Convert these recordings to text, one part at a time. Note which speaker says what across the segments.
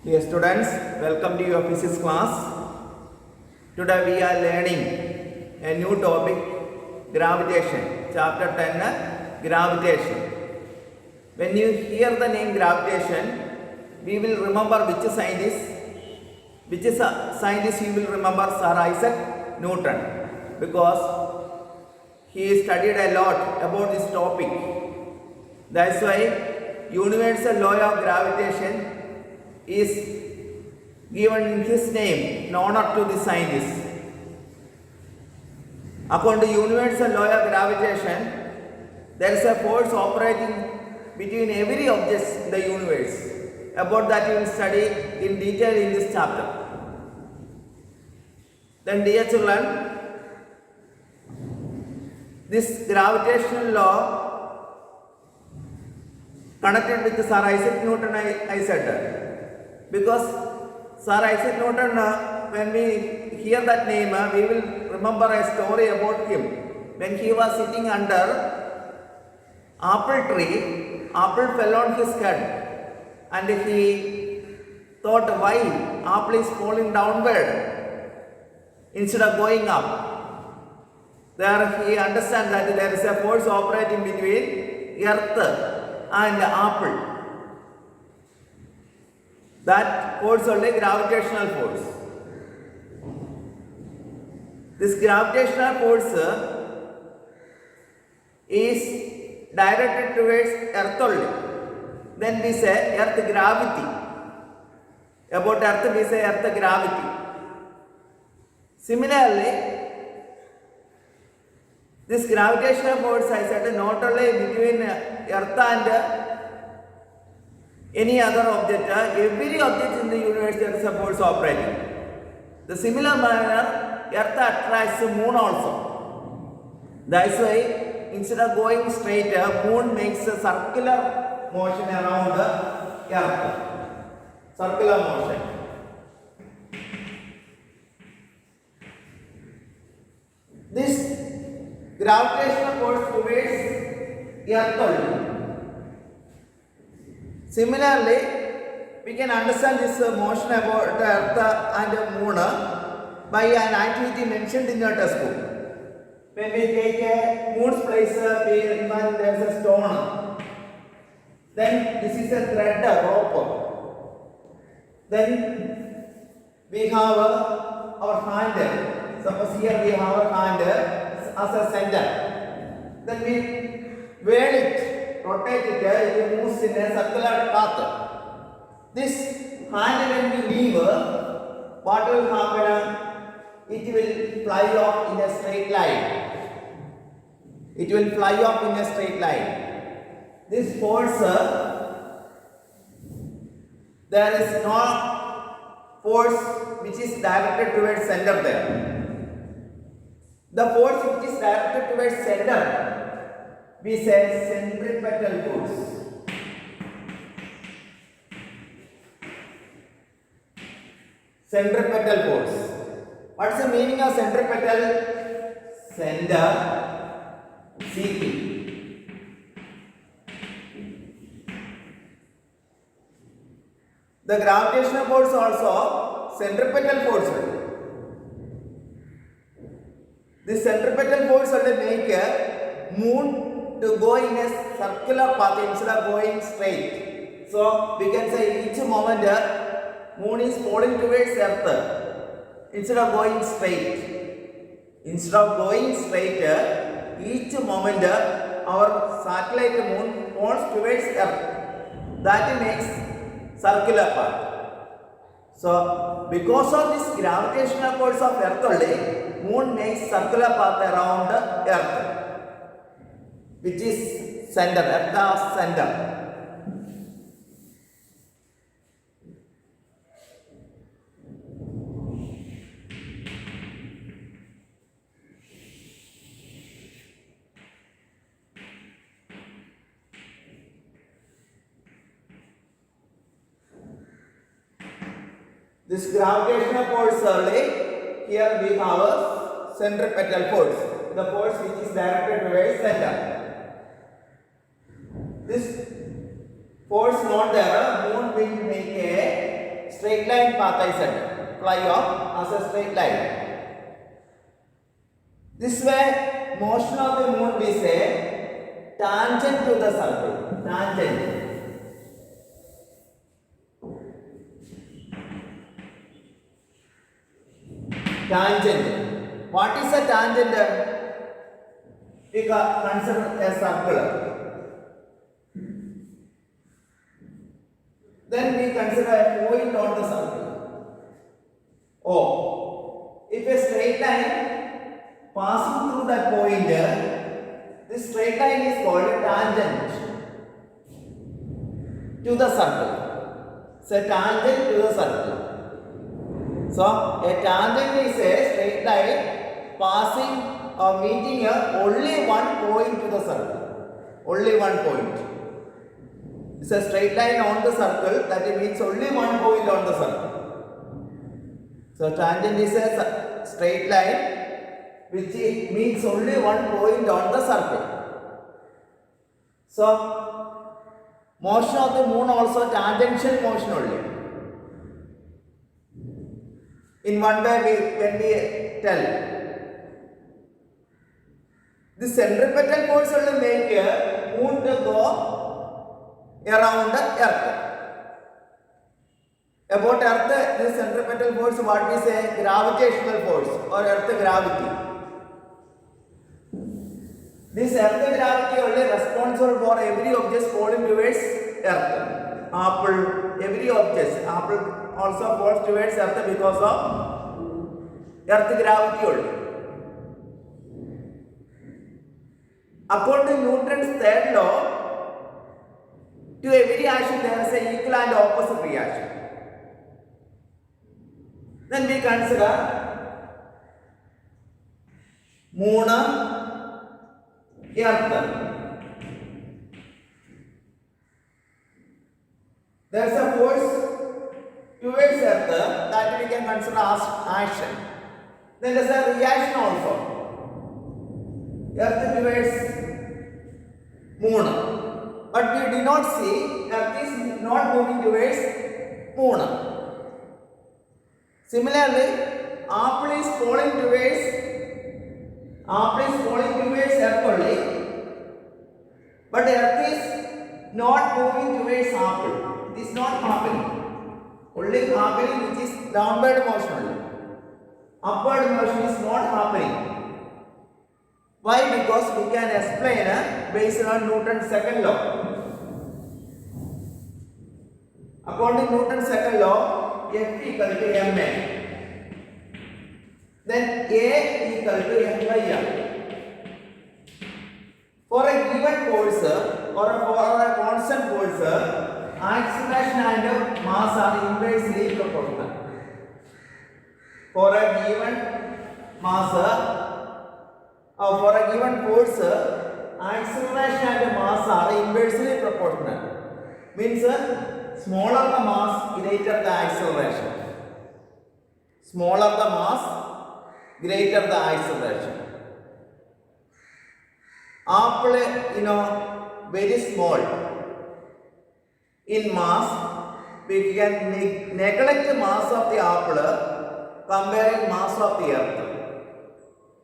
Speaker 1: Dear students, welcome to your physics class. Today we are learning a new topic, gravitation. Chapter 10, gravitation. When you hear the name gravitation, we will remember which scientist you will remember, Sir Isaac Newton, because he studied a lot about this topic. That's why universal law of gravitation is given in his name in honor to the scientist. According to universal law of gravitation, there is a force operating between every object in the universe. About that you will study in detail in this chapter. Then dear children, this gravitational law connected with Sir Isaac Newton, I said. Because Sir Isaac Newton, when we hear that name, we will remember a story about him. When he was sitting under apple tree, apple fell on his head, and he thought, why apple is falling downward instead of going up. There he understands that there is a force operating between earth and apple. That force is only gravitational force. This gravitational force is directed towards earth only. Then we say earth gravity. About earth we say earth gravity. Similarly, this gravitational force, I said, not only between earth and any other object, every object in the universe there is a force operating. The similar manner, earth attracts the moon also. That's why instead of going straight, moon makes a circular motion around the earth. Circular motion. This gravitational force towards earth only. Similarly, we can understand this motion about the earth and the moon by an activity mentioned in your textbook. When we take a moon's place, we imagine there is a stone. Then this is a thread, a rope. Then we have our hand. Suppose here we have our hand as a center. Then we whirl it. Rotate it, it moves in a circular path. This hand when we leave, what will happen? It will fly off in a straight line. It will fly off in a straight line. This force, there is no force which is directed towards center there. The force which is directed towards center, we say centripetal force. Centripetal force. What's the meaning of centripetal? Center seeking. The gravitational force also centripetal force. This centripetal force will make a moon to go in a circular path instead of going straight. So we can say each moment moon is falling towards earth instead of going straight. Instead of going straight, each moment our satellite moon falls towards earth. That makes circular path. So because of this gravitational force of earth only, moon makes circular path around earth, which is center, at the center. This gravitational force only, here we have a centripetal force, the force which is directed towards center. This force not there, moon will make a straight line path I said. Fly off as a straight line. This way, motion of the moon we say tangent to the circle. Tangent. Tangent. What is a tangent? We consider a circle. Then we consider a point on the circle. O. If a straight line passing through that point, this straight line is called a tangent to the circle. It's a tangent to the circle. So, a tangent is a straight line passing or meeting only one point to the circle. Only one point. It's a straight line on the circle, that means only one point on the circle. So, tangent is a straight line which means only one point on the circle. So, motion of the moon also tangential motion only. In one way, when we tell the centripetal force will make a moon to go around the earth. About earth, this centripetal force, what we say, gravitational force or earth gravity. This earth gravity only responsible for every object falling towards earth. Apple, every object, apple also falls towards earth because of earth gravity only. According to Newton's third law, to every action there is an equal and opposite reaction. Then we consider moon, earth. There is a force towards earth that we can consider as action. Then there is a reaction also. Earth towards moon. But we do not see earth is not moving towards moon. Similarly, apple is falling towards earth only. But earth is not moving towards apple. It is not happening. Only happening which is downward motion only. Upward motion is not happening. Why? Because we can explain based on Newton's second law. According to Newton's second law, F equal to ma. Then A equal to F by R. For a given force or for a constant force, acceleration and mass are inversely proportional. For a given mass for a given force, acceleration and mass are inversely proportional. Means smaller the mass, greater the acceleration. Smaller the mass, greater the acceleration. Apple, very small in mass. We can neglect the mass of the apple comparing mass of the earth.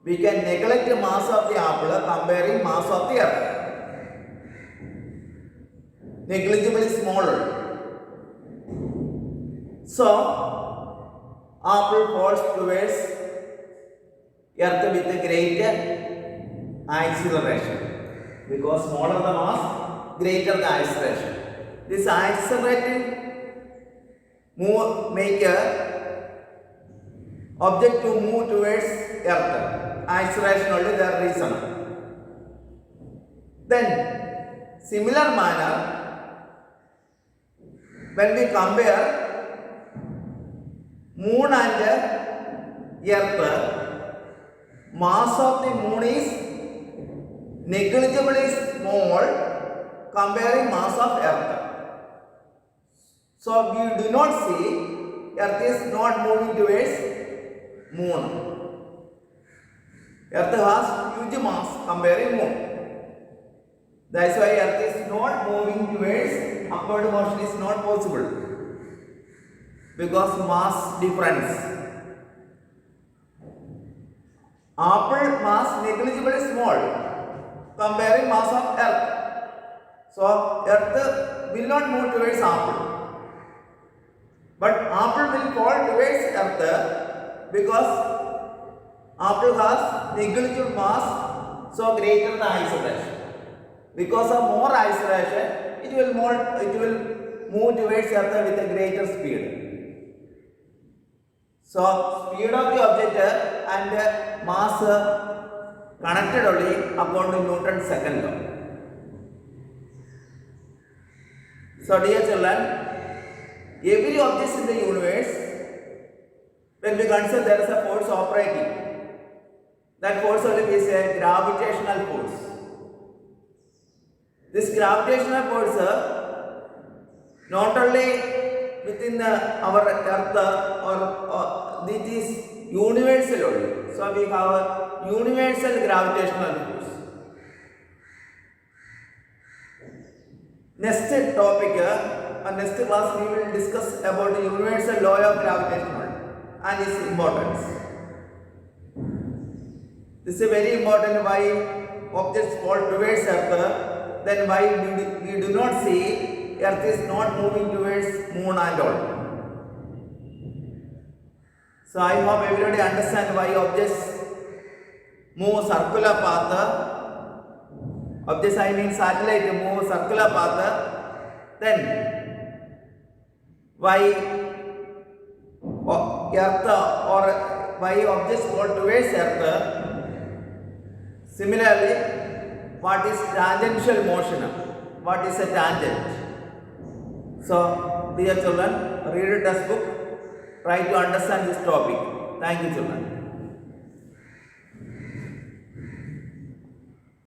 Speaker 1: We can neglect the mass of the apple comparing mass of the earth. Negligibly smaller. So, apple falls towards earth with a greater acceleration. Because smaller the mass, greater the acceleration. This accelerating make a object to move towards earth. Acceleration only the reason. Then, similar manner, when we compare moon and earth, mass of the moon is negligibly small comparing mass of earth. So, we do not see earth is not moving towards moon. Earth has huge mass comparing moon. That is why earth is not moving towards upward motion is not possible. because mass difference. Apple mass negligibly small comparing mass of Earth. So Earth will not move towards apple, but apple will fall towards Earth because apple has negligible mass, so greater the acceleration. Because of more acceleration, it will move towards Earth with a greater speed. So speed of the object and mass connected only according to Newton's second law. So dear children, every object in the universe, when we consider there is a force operating, that force only is a gravitational force. This gravitational force not only within our Earth or it is universal only. So we have a universal gravitational force. Next topic, next class we will discuss about the universal law of gravitation and its importance. This is very important why objects fall towards Earth, then why we do not see Earth is not moving towards moon and all. So I hope everybody understand why objects move circular path. Objects I mean satellite move circular path. Then why Earth or why objects fall towards Earth. Similarly, what is tangential motion? What is a tangent? So, dear children, read a textbook. Try to understand this topic. Thank you, children.